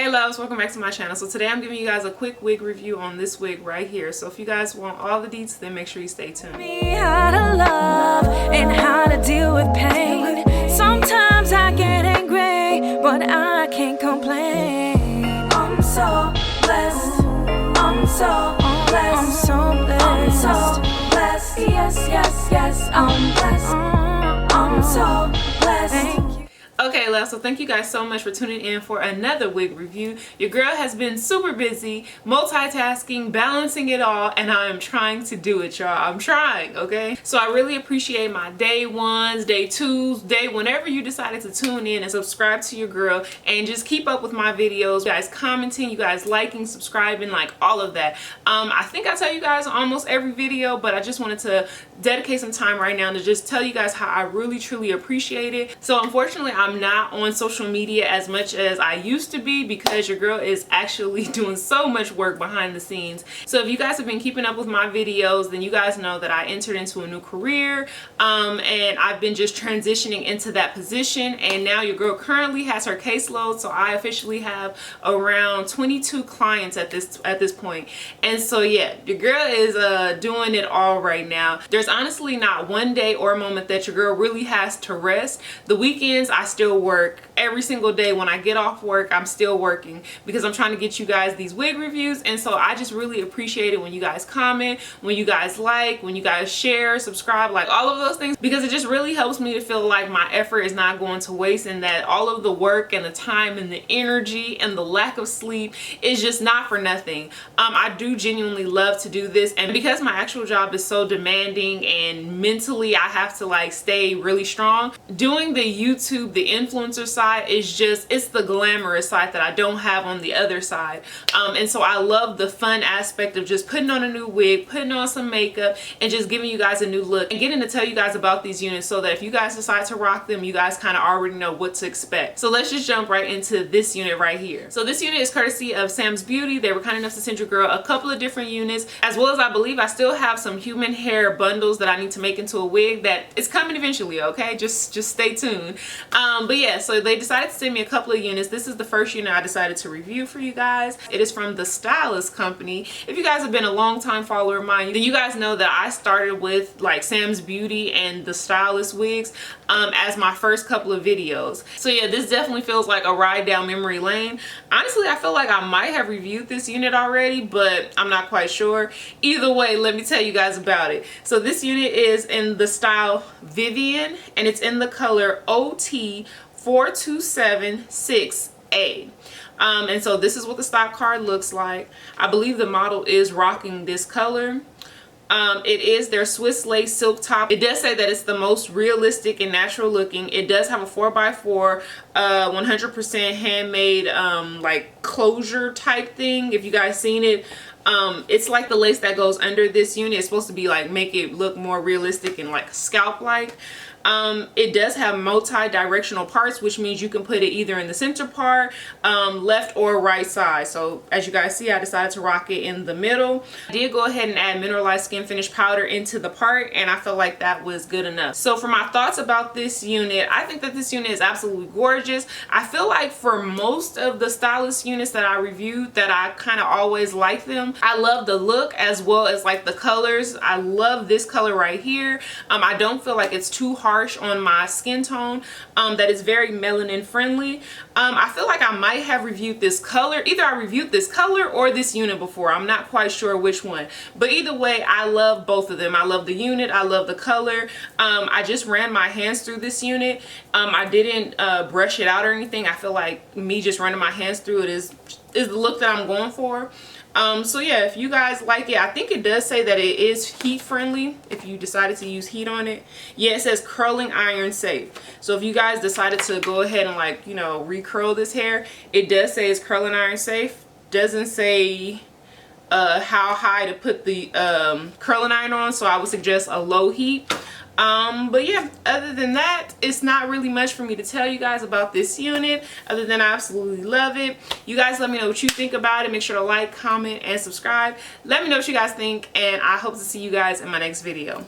Hey loves, welcome back to my channel. So today I'm giving you guys a quick wig review on this wig right here. So if you guys want all the deets, then make sure you stay tuned. How to love and how to deal with pain. Sometimes I get angry, but I can't complain. I'm so blessed. I'm so blessed. I'm so blessed. I'm so blessed. Yes, yes, yes. I'm blessed. I'm so blessed. Thank you. Okay, love, so thank you guys so much for tuning in for another wig review. Your girl has been super busy, multitasking, balancing it all, and I am trying to do it, y'all. I'm trying, okay? So I really appreciate my day ones, day twos, whenever you decided to tune in and subscribe to your girl and just keep up with my videos. You guys commenting, you guys liking, subscribing, like all of that. I think I tell you guys almost every video, but I just wanted to dedicate some time right now to just tell you guys how I really truly appreciate it. So unfortunately, I'm not on social media as much as I used to be because your girl is actually doing so much work behind the scenes. So if you guys have been keeping up with my videos, then you guys know that I entered into a new career and I've been just transitioning into that position, and now your girl currently has her caseload, so I officially have around 22 clients at this point. And so yeah, your girl is doing it all right now. There's honestly not one day or moment that your girl really has to rest. The weekends I still work. Every single day when I get off work, I'm still working because I'm trying to get you guys these wig reviews. And so I just really appreciate it when you guys comment, when you guys like, when you guys share, subscribe, like all of those things, because it just really helps me to feel like my effort is not going to waste and that all of the work and the time and the energy and the lack of sleep is just not for nothing. I do genuinely love to do this, and because my actual job is so demanding and mentally I have to like stay really strong, doing the YouTube, the influencer side is just, it's the glamorous side that I don't have on the other side. And so I love the fun aspect of just putting on a new wig, putting on some makeup, and just giving you guys a new look and getting to tell you guys about these units so that if you guys decide to rock them, you guys kind of already know what to expect. So let's just jump right into this unit right here. So this unit is courtesy of SAMS Beauty. They were kind enough to send your girl a couple of different units, as well as I believe I still have some human hair bundles that I need to make into a wig that is coming eventually, okay? Just stay tuned. But yeah, so they decided to send me a couple of units. This is the first unit I decided to review for you guys. It is from the STYLIST company. If you guys have been a long time follower of mine, then you guys know that I started with like SAMS Beauty and the STYLIST wigs as my first couple of videos. So yeah, this definitely feels like a ride down memory lane. Honestly, I feel like I might have reviewed this unit already, but I'm not quite sure. Either way, let me tell you guys about it. So this unit is in the style VIVIEN, and it's in the color OT4276A. And so this is what the stock card looks like. I believe the model is rocking this color. It is their Swiss lace silk top. It does say that it's the most realistic and natural looking. It does have a 4x4 100% handmade like closure type thing. If you guys seen it, it's like the lace that goes under this unit. It's supposed to be like make it look more realistic and like scalp like. It does have multi-directional parts, which means you can put it either in the center part, left or right side. So as you guys see, I decided to rock it in the middle. I did go ahead and add mineralized skin finish powder into the part, and I felt like that was good enough. So for my thoughts about this unit, I think that this unit is absolutely gorgeous. I feel like for most of the STYLIST units that I reviewed, that I kind of always like them. I love the look as well as like the colors. I love this color right here. I don't feel like it's too harsh on my skin tone, that is very melanin friendly. I feel like I might have reviewed this color. Either I reviewed this color or this unit before. I'm not quite sure which one, but either way, I love both of them. I love the unit, I love the color. I just ran my hands through this unit. I didn't brush it out or anything. I feel like me just running my hands through it is the look that I'm going for. So yeah, if you guys like it, I think it does say that it is heat friendly if you decided to use heat on it. Yeah, it says curling iron safe. So if you guys decided to go ahead and like, you know, recurl this hair, it does say it's curling iron safe. Doesn't say how high to put the curling iron on, so I would suggest a low heat. But yeah, other than that, it's not really much for me to tell you guys about this unit other than I absolutely love it. You guys let me know what you think about it. Make sure to like, comment, and subscribe. Let me know what you guys think, and I hope to see you guys in my next video.